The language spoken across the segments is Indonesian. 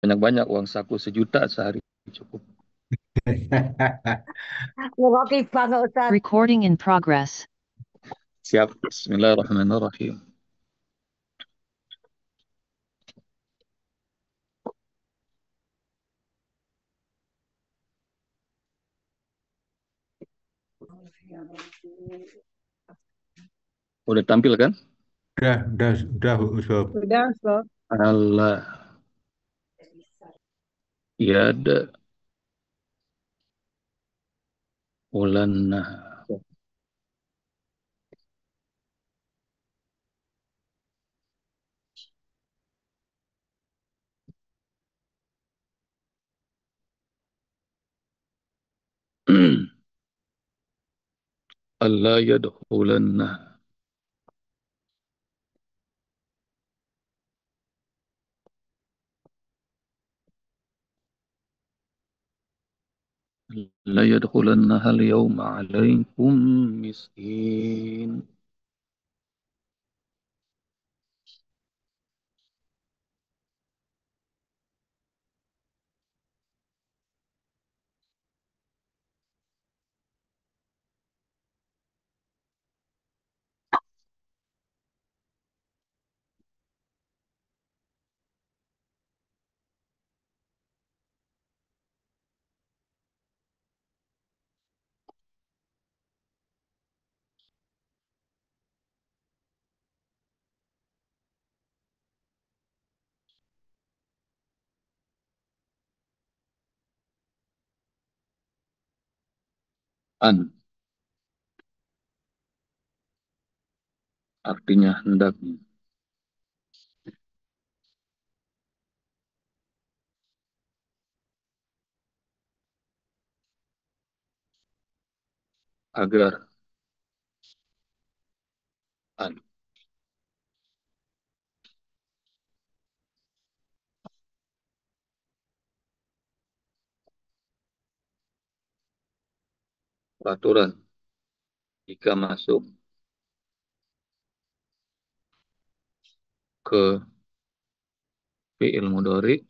banyak-banyak, uang saku 1 juta sehari cukup. Ngerti banget Ustaz. Recording in progress. Siap. Bismillahirrahmanirrahim. Udah tampil kan? Udah, Ustaz. Sudah, Ustaz. Allah. Ya ada. Ulanna. Allah yadkhulanna. La yadkhulannaha al-yawma alaikum miskin. An artinya hendaknya. Agar. An. Peraturan. Jika masuk ke fi'il mudhari,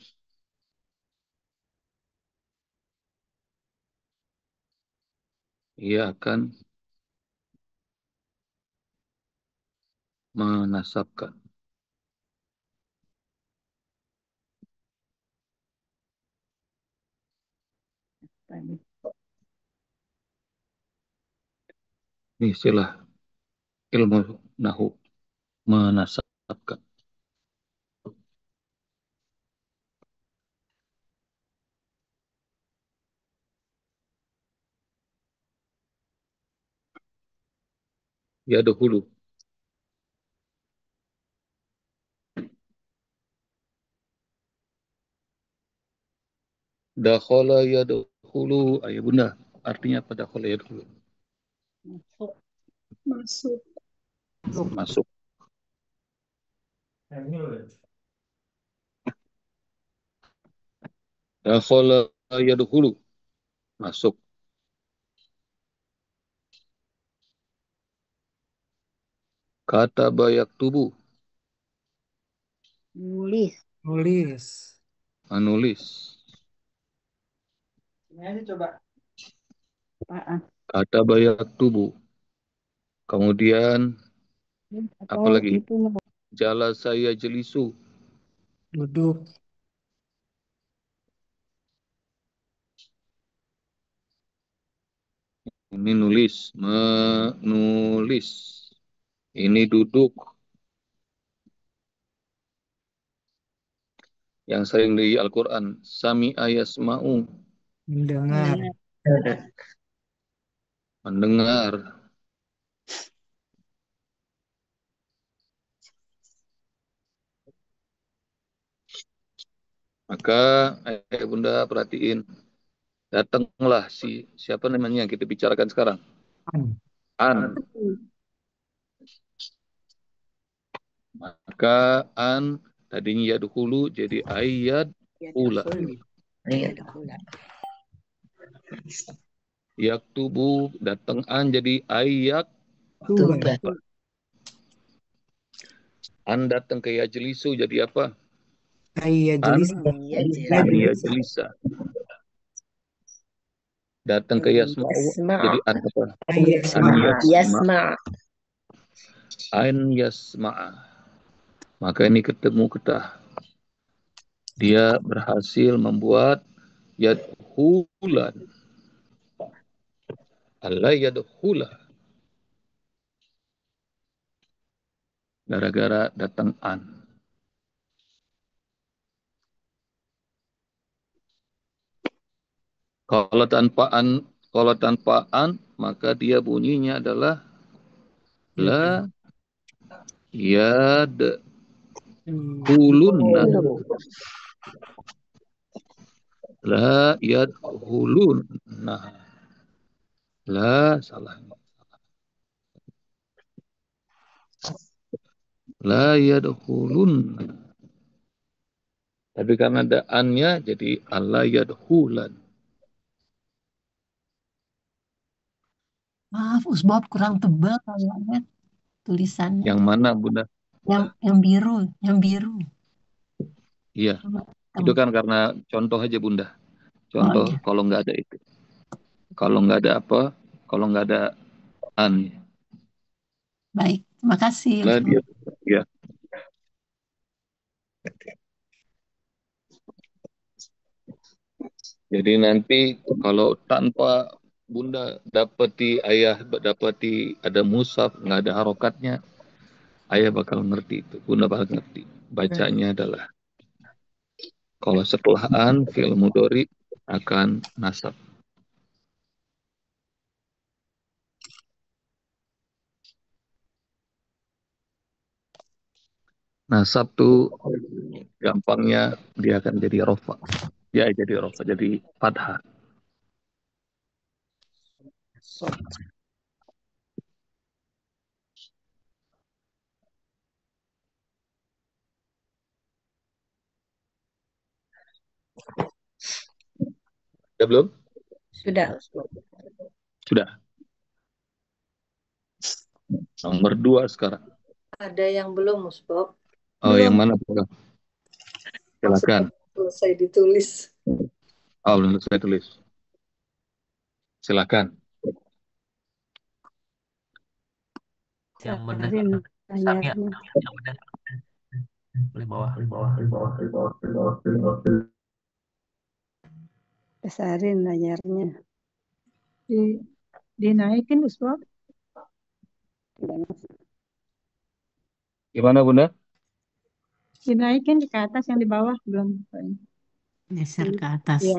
ia akan menasabkan. Ini istilah ilmu nahu, menasabkan. Ya dahulu. Dakhala ya dahulu. Ayah bunda. Artinya apa dakhala ya dahulu? Masuk. Masuk. Masuk. Dakhala ya dahulu. Masuk. Kata bayak tubuh. Nulis. Nulis. Menulis. Ini coba. Apaan? Kata bayak tubuh. Kemudian Atau apalagi? itu Jala saya jelisu. Duduk. Ini nulis. Menulis. Ini duduk. Yang sering di Al-Quran. Sami ayasma'u. Mendengar. Mendengar. Maka bunda perhatiin. Datanglah siapa namanya yang kita bicarakan sekarang. An. An. Maka an tadinya ya dahulu jadi ayat ula. Yak tubuh datang an jadi ayat Tuba. an datang ke yajlisu jadi apa? Iya An jelis. Iya, Ya jelas. iya jelis. jelisa. Datang ke yasma'u Yasma. jadi an apa? Iya An semua. yasma. Yasma. An yasma'a. Maka ini ketemu ketah. Dia berhasil membuat yadhulan. Allah yadhula. Gara-gara datang an. Kalau tanpa an, kalau tanpa an, maka dia bunyinya adalah Ya. la yadhulunna. Hulu. La yadhulunna. La salah. La yadhulunna. Tapi karena ada an-nya jadi Allah yadhulan. Maaf, Usbab kurang tebal kayaknya tulisannya. Yang mana Bunda? Yang biru, yang biru. Iya, Coba itu hitam. kan karena contoh aja Bunda. Oh Contoh iya, kalau nggak ada itu. Kalau nggak ada apa? Kalau nggak ada an. baik. Terima kasih, Lah Usbab. dia, ya. Jadi nanti kalau tanpa Bunda dapati ayah dapati ada musaf nggak ada harokatnya, ayah bakal ngerti itu. Bunda bakal ngerti. Bacanya adalah kalau setelah an fi'il mudhari akan nasab. Nasab tuh gampangnya dia akan jadi rofa. Ya jadi rofa, jadi fathah. Udah belum? Sudah. Sudah. Nomor 2 sekarang. Ada yang belum, Musbab? Oh, yang Belum. mana? Bunda? Silakan. Selesai ditulis. Oh, belum saya tulis. Silakan. Yang benar Sarin Samia, layarnya. yang benar paling bawah. Besarin layarnya. Dinaikin Usbab. Gimana Bunda? Dinaikin ke atas, yang di bawah belum. Geser ke atas. Iya,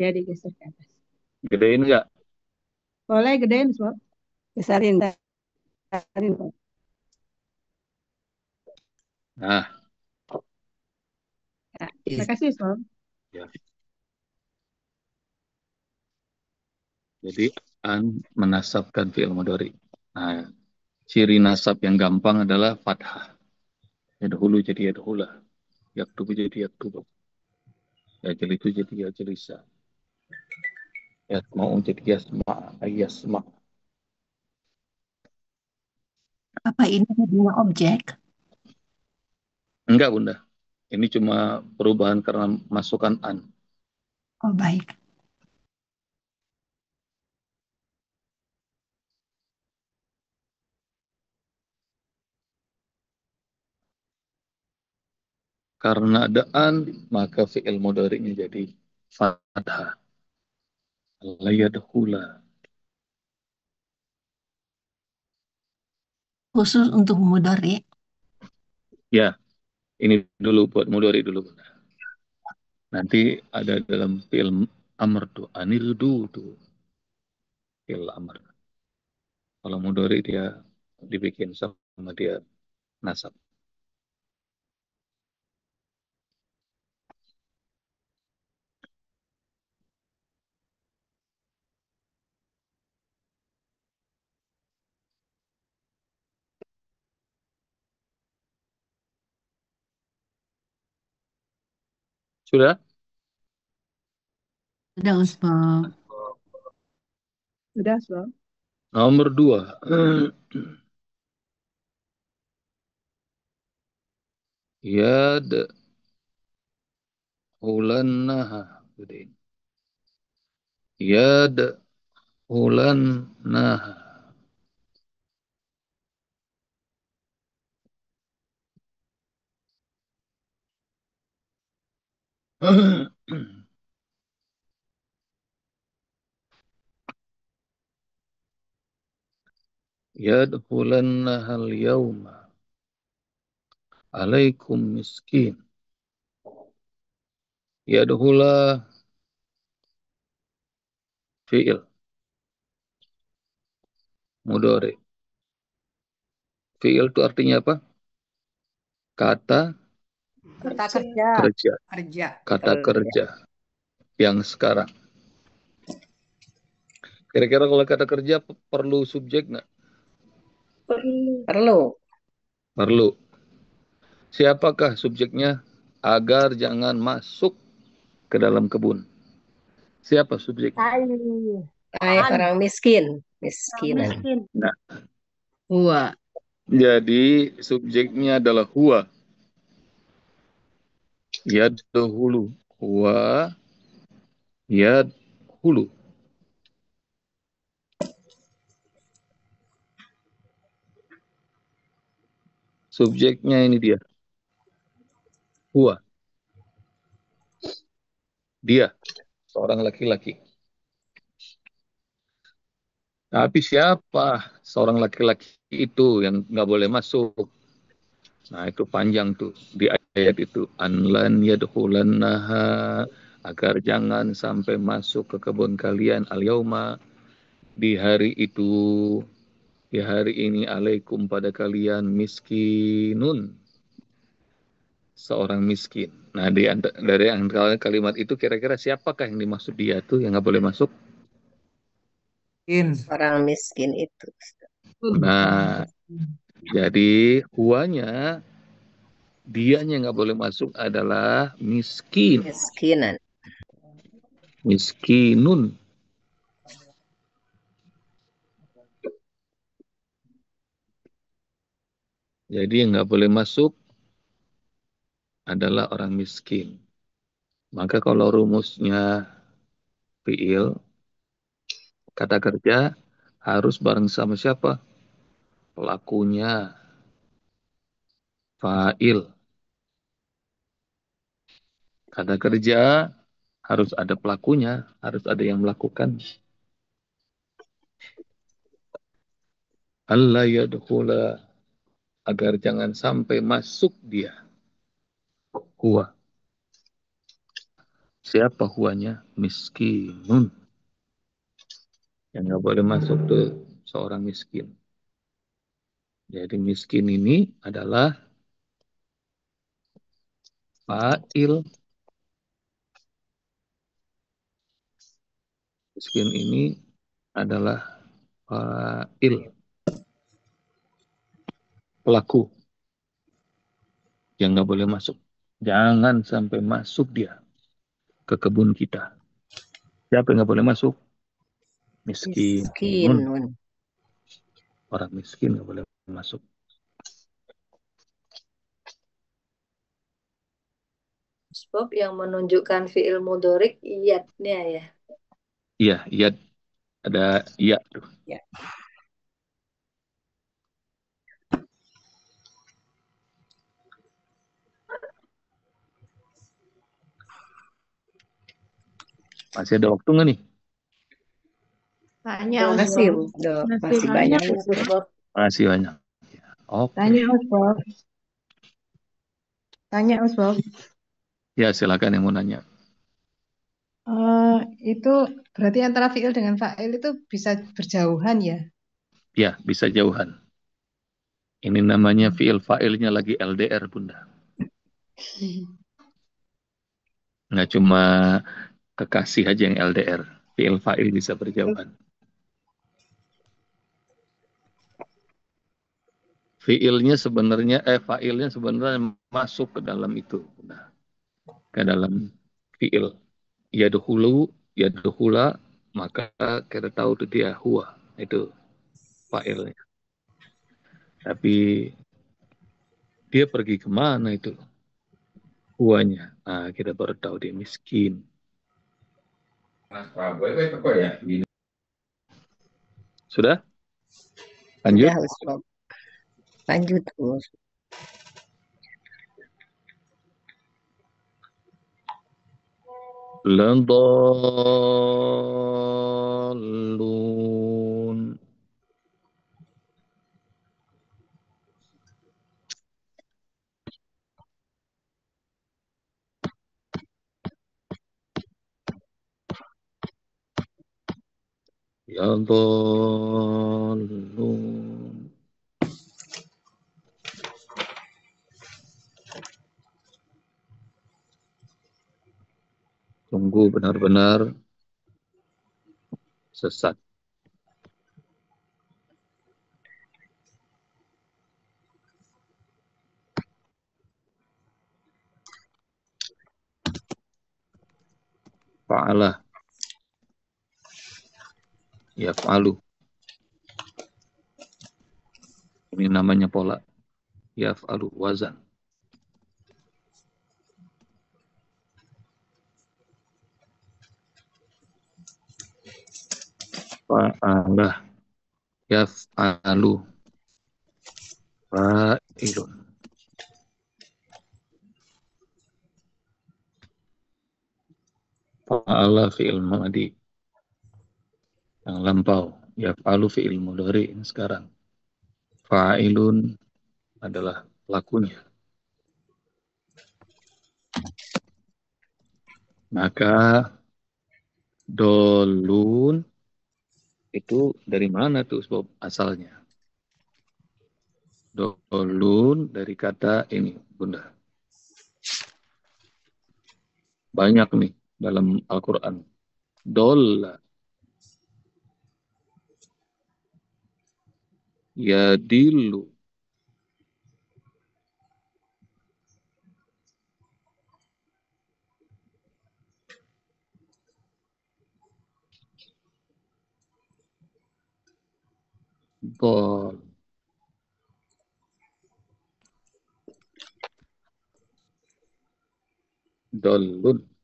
ya digeser ke atas. Gedein nggak? Boleh gedein Usbab. Besarin. Besarin. Nah, Ya, terima kasih Usbab. ya. Jadi an menasabkan fi'il mudhari. Nah, ciri nasab yang gampang adalah fathah. Yadhulu jadi yadhula. Yaktubu jadi yaktubu. Yajlisu jadi yajlisa. Yasma'u jadi yasma' yasma'. Apa ini jadinya objek? Enggak Bunda. Ini cuma perubahan karena masukan an. Oh baik. Karena ada an, maka fi'il mudhari'nya jadi fathah. La yadkhula. Khusus untuk mudhari. Ya, ini dulu buat mudhari dulu Bunda. Nanti ada dalam film amr tuh, anirdu tuh. Fi'il amr. Kalau mudhari dia dibikin sama dia nasab. Sudah? Sudah Usbab. Sudah Usbab. Nomor 2. Yad Yadkhulannaha. Gedein. Yadkhulannaha. Yadkhulannaha al-yawma alaikum miskin. Yadkhula fi'il mudhari. Fi'il itu artinya apa? Kata Kata kerja. kerja. Kerja. Kata kerja yang sekarang. Kira-kira kalau kata kerja perlu subjek nggak? Perlu. Perlu. Siapakah subjeknya? Agar jangan masuk ke dalam kebun. Siapa subjeknya? Orang miskin. Miskinan. Miskin. Nah, Huwa. jadi subjeknya adalah huwa. Yadhulu. Huwa yadhulu. Subjeknya ini dia. Huwa. Dia. Seorang laki-laki. Tapi siapa seorang laki-laki itu yang nggak boleh masuk? Nah, itu panjang tuh di ayat itu. Anlan yadkhulannaha, agar jangan sampai masuk ke kebun kalian al-yauma, di hari itu, di hari ini alaikum pada kalian miskinun, seorang miskin. Nah, dari antara kalimat itu kira-kira siapakah yang dimaksud dia tuh yang nggak boleh masuk? Orang miskin itu. Nah, jadi huanya, dianya nggak boleh masuk adalah miskin. Miskinan. Miskinun. Jadi yang nggak boleh masuk adalah orang miskin. Maka kalau rumusnya fiil, kata kerja harus bareng sama siapa? Pelakunya, fa'il. Kata kerja harus ada pelakunya, harus ada yang melakukan. Allah yadkhula, agar jangan sampai masuk dia. Huwa. Siapa huanya? Miskinun. Yang nggak boleh masuk tuh seorang miskin. Jadi miskin ini adalah fa'il. Miskin ini adalah fa'il. Pelaku yang nggak boleh masuk. Jangan sampai masuk dia ke kebun kita. Siapa yang nggak boleh masuk? Miskin. Miskinun. Orang miskin nggak boleh masuk. Sebab yang menunjukkan fiil mudhorik iyatnya ya. Iya, iya. Ada iya tuh. Ya. Masih ada waktu nggak nih? Tanya Masih, Ustaz. masih banyak. Sebab Masih banyak. Oke. Tanya Ustaz. Tanya Ustaz. Ya, silakan yang mau nanya. Itu berarti antara fiil dengan fa'il itu bisa berjauhan ya? Ya, bisa jauhan. Ini namanya fiil fa'ilnya lagi LDR, Bunda. Nggak cuma kekasih aja yang LDR. Fiil fa'il bisa berjauhan. Fa'ilnya sebenarnya masuk ke dalam itu. Nah, ke dalam fiil. Yadkhula, maka kita tahu itu dia huwa. Itu fa'ilnya. Tapi dia pergi kemana itu? Huanya. Nah, kita baru tahu dia miskin. Sudah? Lanjut. Udah, Ustaz. Lanjut, Ustaz. Ladallun. Ya dallun. Sungguh benar-benar sesat. Fa'alah. Yaf'alu. Ini namanya pola. Yaf'alu wazan. Fa'alah. Yaf'alu. Fa'ilun. Fa'ala fi'il madi. Yang lampau. Yaf'alu fi'il mudhari yang sekarang. Fa'ilun adalah pelakunya. Maka dolun itu dari mana tuh sebab asalnya? Dolun dari kata ini, Bunda. Banyak nih dalam Al-Quran. Dolla. Yadilu. Dol. Dolun.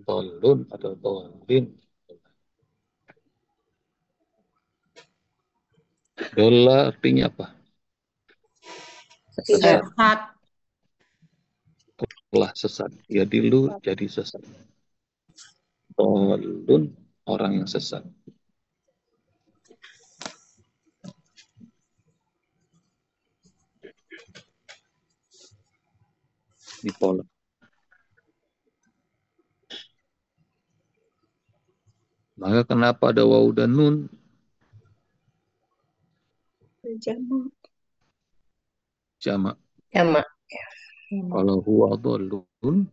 Dolun atau dolin. Dolla artinya apa? Tidak. Sesat. Telah sesat. Yadilu jadi sesat. Dolun orang yang sesat. Di pola. Maka kenapa ada waw dan nun? Jamak. Jamak. Kalau huwa dolun,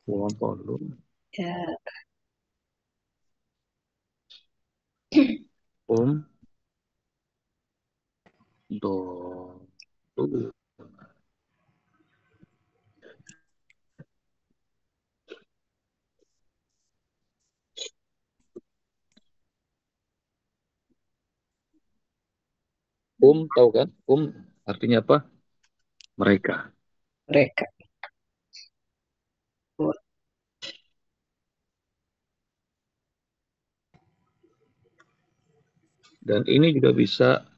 huwa dolun, Ya. dolun. Tahu kan? Artinya apa? Mereka. Mereka. Dan ini juga bisa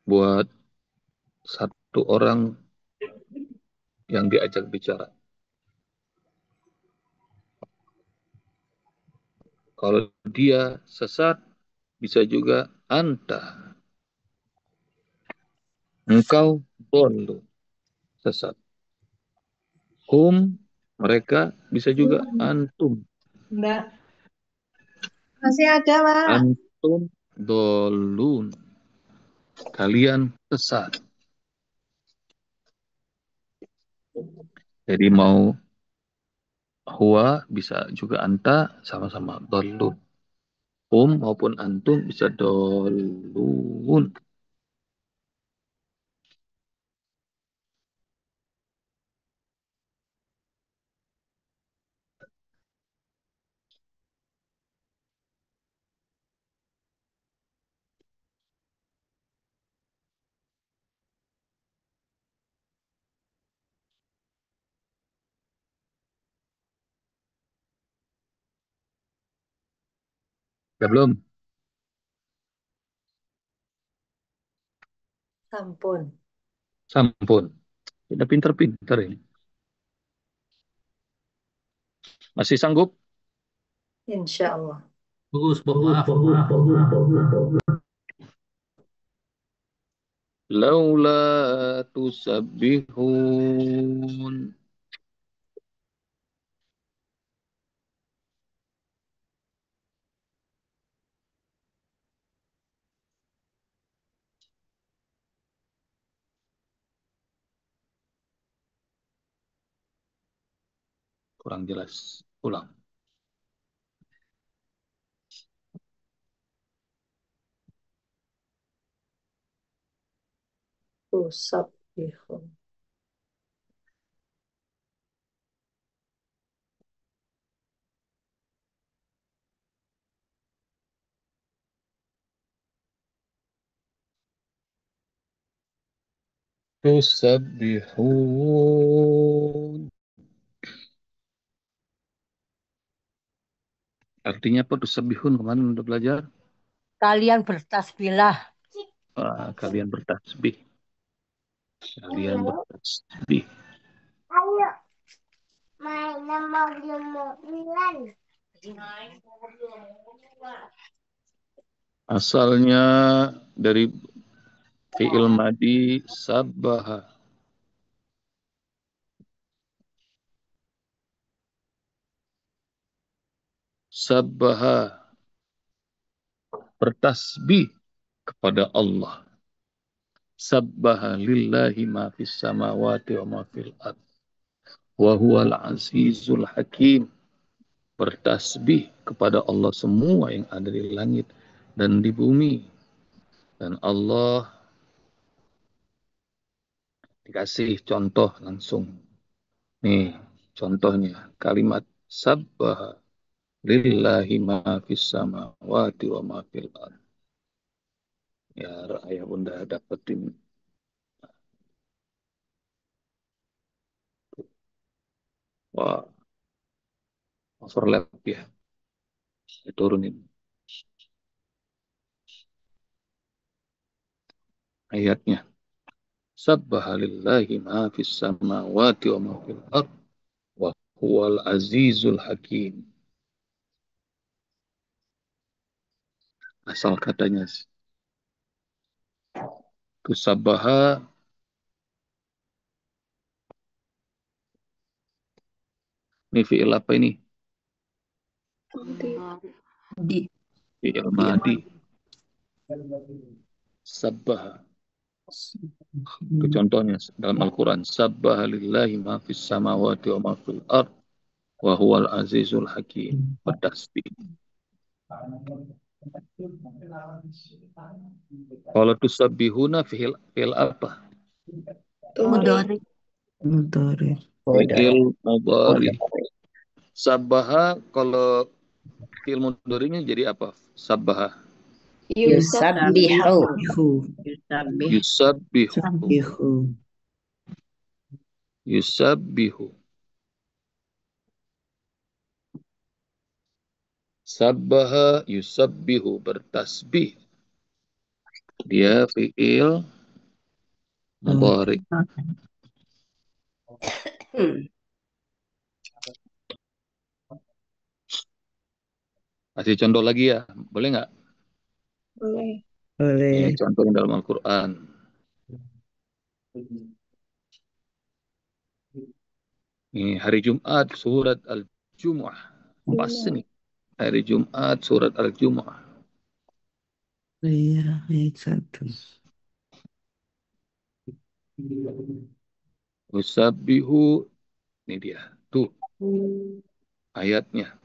buat satu orang yang diajak bicara. Kalau dia sesat, bisa juga anta. Engkau dolu. Sesat. Mereka, bisa juga antum. Enggak. Masih ada, Pak. Antum dolun. Kalian sesat. Jadi mau huwa bisa juga anta sama-sama dolun. Maupun antum bisa dolun. Ya belum? Sampun. Sampun. Sudah pinter-pinter ini. Masih sanggup? Insya Allah. Bagus, Bob. Maaf. Laula tusabbihun. Kurang jelas. Ulang. Tusabbihun. Tusabbihun. Artinya apa tusabbihun? Kemarin udah belajar? Kalian bertasbihlah. Kalian bertasbih. Kalian bertasbih. Ayo, main mobil-mobilan. Asalnya dari fi'il madi sabbaha. Sabbaha. Bertasbih kepada Allah. Sabbaha lillahi ma fis samawati wa ma fil ard. Wa huwal azizul hakim. Bertasbih kepada Allah semua yang ada di langit dan di bumi. Dan Allah dikasih contoh langsung. Nih, contohnya kalimat sabbaha lillahi ma fis samawati wa ma fil ard. Ya, ayah bunda dapetin. Wah, overlap ya. Saya turunin ayatnya. Sabbaha lillahi ma fis samawati wa ma fil ard wa huwal azizul hakim. Asal katanya Tusabbaha ini fi'il apa ini? Di Fi'il madi. Sabbaha. Itu contohnya dalam Al-Quran. Sabbaha lillahi ma fis samawati wa ma fil ard wa huwal azizul hakim. Bertasbih. Kalau tusabbihuna fi'il apa? Mudhari. Mudhari. Fi'il mudhari. Sabbaha kalau fi'il mudharinya jadi apa? Sabbaha. Yusabbihu. Yusabbihu. Sabbihu. Yusabbihu. Sabbaha yusabbihu, bertasbih. Dia fi'il mudhari. Kasih contoh lagi ya, boleh nggak? Boleh. Boleh. Ini contoh dalam Al-Quran. Ini hari Jumat, surat Al-Jumu'ah. Pas nih, hari Jumat, surat Al-Jumu'ah. Iya, ayat 1. Yusabbihu, ini dia. Tuh, ayatnya.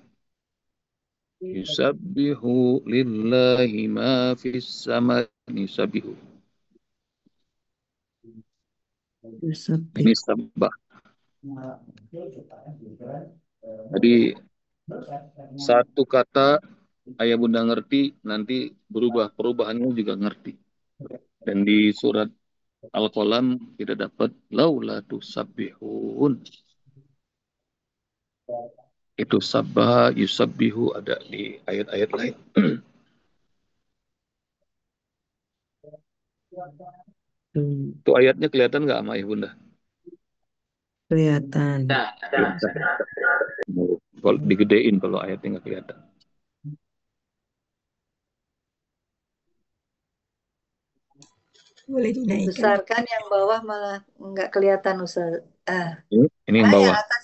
Yusabbihu lillahi ma fis sama. Yusabbihu. Ini sabbah. Jadi satu kata ayah bunda ngerti, nanti berubah, perubahannya juga ngerti. Dan di surat Al-Qalam kita dapat laula tusabbihun. Itu sabbah, yusabbihu ada di ayat-ayat lain. Itu ayatnya kelihatan nggak sama Ayah Bunda? Kelihatan. Kalau digedein kalau ayatnya nggak kelihatan. Boleh dinaikkan. Dibesarkan yang bawah malah nggak kelihatan Ustaz. Ini yang Yang bawah. atas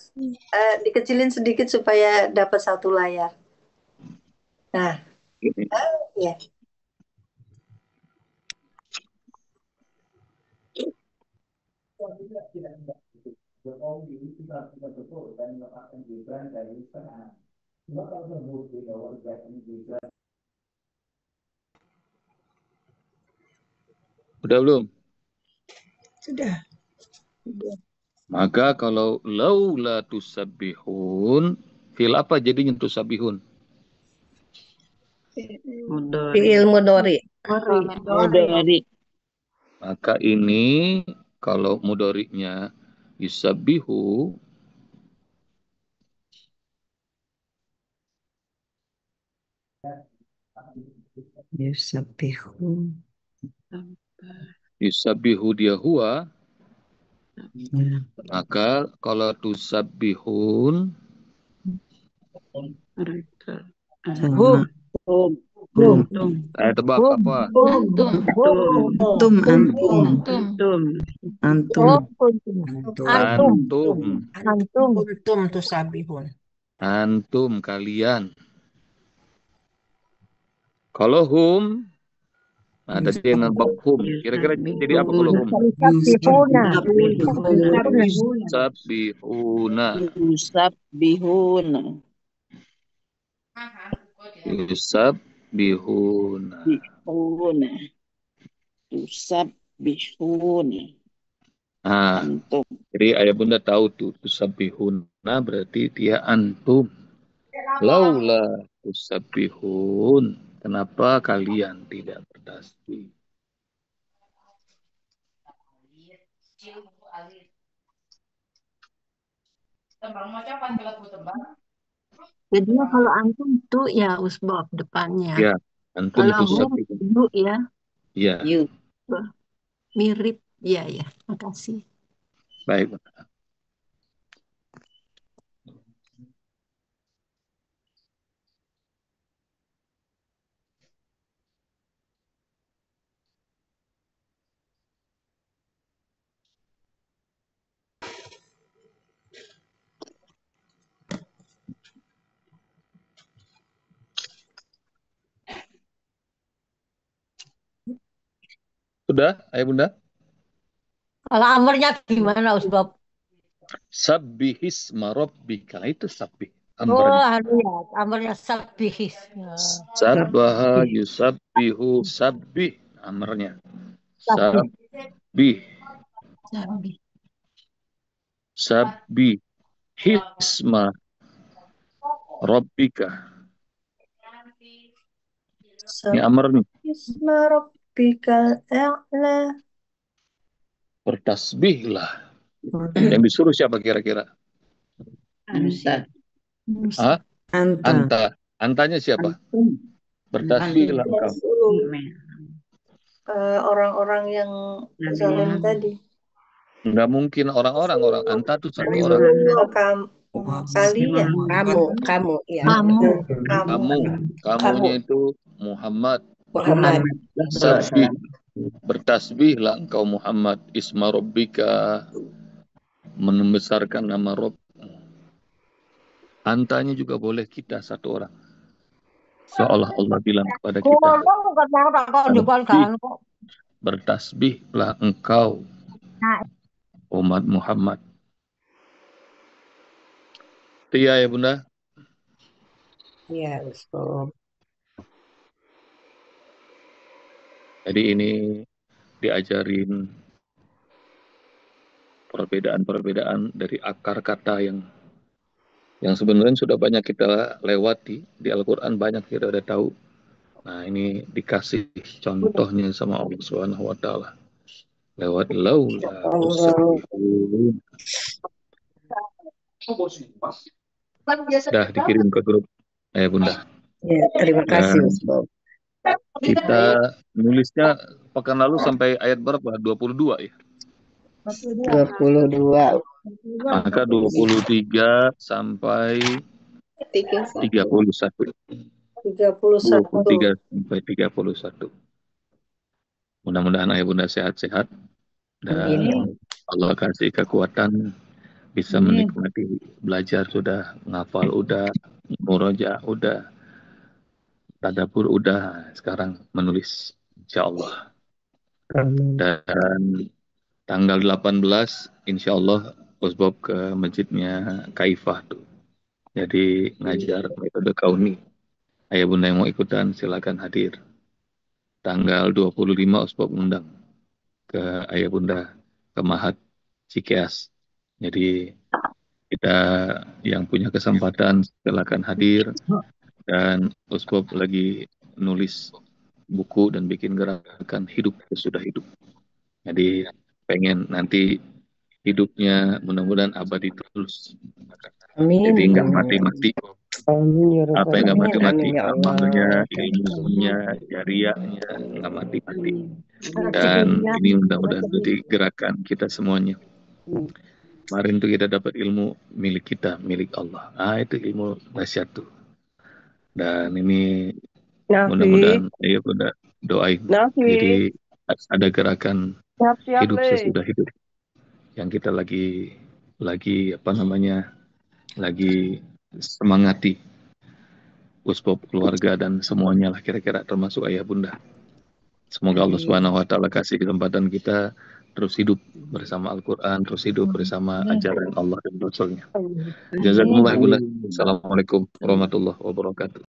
dikecilin sedikit supaya dapat satu layar. Nah, Ini. ya. Udah belum? Sudah. Maka kalau laula tusabbihun, fil apa jadinya tusabbihun? Fi'il mudhari. Mudhari. Maka ini kalau mudhari'nya yusabbihu, yusabbihu dia huwa, maka kalau tusabbihun Sama. saya tebak apa? Antum. Antum tusabihun. Antum kalian. Kalau hum, nah ada yang nembak hum. Kira-kira jadi apa kalau hum? Yusabbihuna. Nah, jadi ayah bunda tahu tuh tusabbihuna berarti dia antum. Laula tusabbihun, kenapa kalian tidak bertasbih? Jadinya kalau antum itu ya usbab depannya. Ya, antum Kalau hum tusabbihun. yu ya, Ya, mirip ya ya. Makasih. baik. Sudah, ayah bunda? Kalau amarnya gimana Ustaz? Sabbihisma rabbika, itu sabbih. Amarnya sabbihis. Sabbaha yusabbihu sabbih amarnya. Sabbih. Sabbih hisma rabbika. Ini amar nih. Isma rabbikal a'la. Bertasbihlah. Yang disuruh siapa kira-kira? Anta. Antanya siapa? Bertasbihlah engkau. Orang-orang yang zalim tadi. Enggak mungkin orang. Anta tuh satu orang. Kalian. Kamu, ya. Kamunya itu Muhammad. Sabbih. Bertasbihlah engkau Muhammad. Isma rabbika. Membesarkan nama Rabb. Antanya juga boleh kita satu orang. Seolah Allah bilang kepada kita. Bertasbihlah engkau umat Muhammad. Iya ya bunda. Iya, Ustaz. Jadi ini diajarin perbedaan-perbedaan dari akar kata yang sebenarnya sudah banyak kita lewati di Al-Quran, banyak kita udah tahu. Nah ini dikasih contohnya sama Allah Subhanahu Wa Taala lewat laula tusabbihun. Dah dikirim ke grup bunda. Ya, terima kasih Ustaz. Kita nulisnya pekan lalu sampai ayat berapa? 22 ya. 22. Maka 23 sampai 31. 23 sampai 31. Mudah-mudahan ayah bunda sehat-sehat dan Allah kasih kekuatan bisa menikmati belajar sudah, ngafal udah, murojaah udah, tadabbur udah, sekarang menulis insyaallah. Dan tanggal 18 insyaallah Usbob ke masjidnya Kaifah tuh. Jadi ngajar metode kauni. Ayah bunda yang mau ikutan silakan hadir. Tanggal 25 Usbob undang ke ayah bunda ke Mahat Cikeas. Jadi kita yang punya kesempatan silakan hadir, dan Usbob lagi nulis buku dan bikin gerakan hidup sesudah hidup. Jadi pengen nanti hidupnya mudah-mudahan abadi terus. Amin. Jadi nggak mati-mati. Amin ya Apa Rabbal yang nggak Alamin. mati-mati? Amin ya Amalnya, Allah. ilmunya, jariahnya nggak mati-mati. Dan ini mudah-mudahan jadi gerakan kita semuanya. Kemarin tuh kita dapat ilmu milik kita, milik Allah. Itu ilmu nasihat tuh. Dan ini mudah-mudahan ya udah doain. Jadi ada gerakan hidup sesudah hidup yang kita lagi lagi semangati Usbob, keluarga dan semuanya lah kira-kira termasuk ayah bunda. Semoga Allah Subhanahu wa taala kasih kesempatan kita terus hidup bersama Al-Quran, terus hidup bersama ajaran Allah dan Rasul-Nya. Jazakumullah. Assalamualaikum warahmatullahi wabarakatuh.